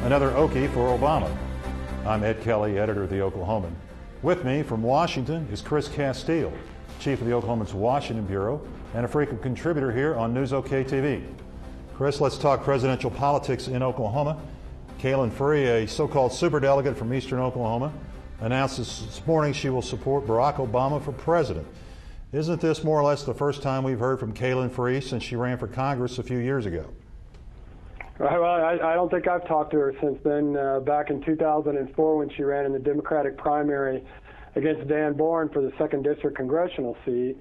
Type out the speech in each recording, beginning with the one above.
another Okie for Obama. I'm Ed Kelly, editor of the Oklahoman. With me from Washington is Chris Castile, chief of the Oklahoman's Washington Bureau and a frequent contributor here on News OK TV. Chris, let's talk presidential politics in Oklahoma. Kalyn, a so-called superdelegate from eastern Oklahoma, announced this morning she will support Barack Obama for president. Isn't this more or less the first time we've heard from Kalyn since she ran for Congress a few years ago? Well, I don't think I've talked to her since then. Back in 2004 when she ran in the Democratic primary against Dan Boren for the 2nd District congressional seat.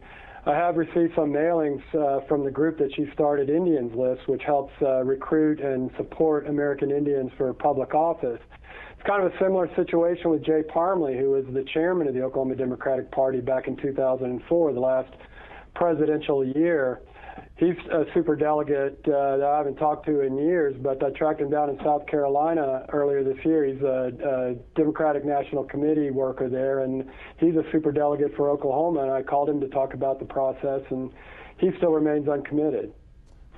I have received some mailings from the group that she started, Indians List, which helps recruit and support American Indians for public office. It's kind of a similar situation with Jay Parmley, who was the chairman of the Oklahoma Democratic Party back in 2004, the last presidential year. He's a superdelegate that I haven't talked to in years, but I tracked him down in South Carolina earlier this year. He's a Democratic National Committee worker there, and he's a superdelegate for Oklahoma, and I called him to talk about the process, and he still remains uncommitted.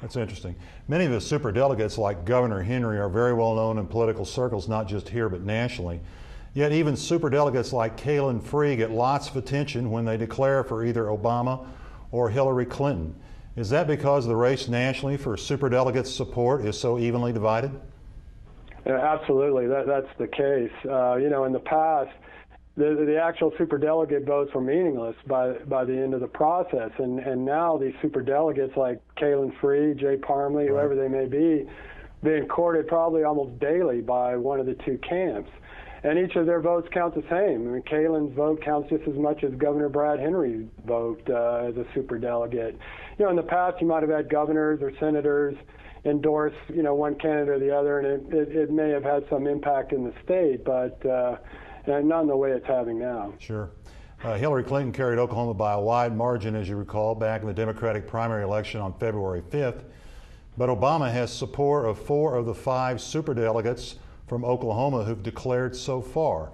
That's interesting. Many of the superdelegates, like Governor Henry, are very well known in political circles, not just here but nationally. Yet even superdelegates like Kalyn get lots of attention when they declare for either Obama or Hillary Clinton. Is that because the race nationally for superdelegates' support is so evenly divided? Yeah, absolutely, that's the case. In the past, the actual superdelegate votes were meaningless by the end of the process, and now these superdelegates like Kalyn, Jay Parmley, whoever they may be, being courted probably almost daily by one of the two camps. And each of their votes count the same. I mean, Kalyn's vote counts just as much as Governor Brad Henry's vote as a superdelegate. In the past, you might have had governors or senators endorse, one candidate or the other, and it may have had some impact in the state, but not in the way it's having now. Sure. Hillary Clinton carried Oklahoma by a wide margin, as you recall, back in the Democratic primary election on February 5th. But Obama has support of 4 of the 5 superdelegates from Oklahoma who've declared so far.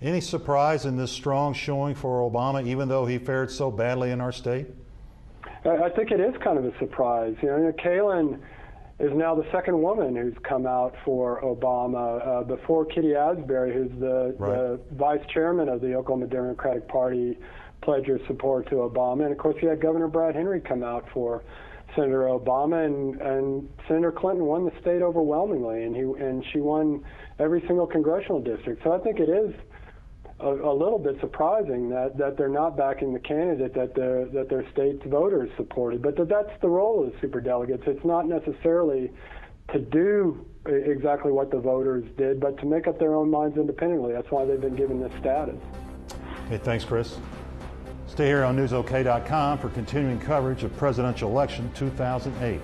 Any surprise in this strong showing for Obama, even though he fared so badly in our state? I think it is kind of a surprise. Kalyn is now the second woman who's come out for Obama. Before Kitty Asbury, who's the vice chairman of the Oklahoma Democratic Party, pledged her support to Obama. And of course, you had Governor Brad Henry come out for Senator Obama, and Senator Clinton won the state overwhelmingly, and she won every single congressional district. So I think it is a little bit surprising that they're not backing the candidate that their state's voters supported. But that's the role of the superdelegates. It's not necessarily to do exactly what the voters did, but to make up their own minds independently. That's why they've been given this status. Hey, thanks, Chris. Stay here on NewsOK.com for continuing coverage of presidential election 2008.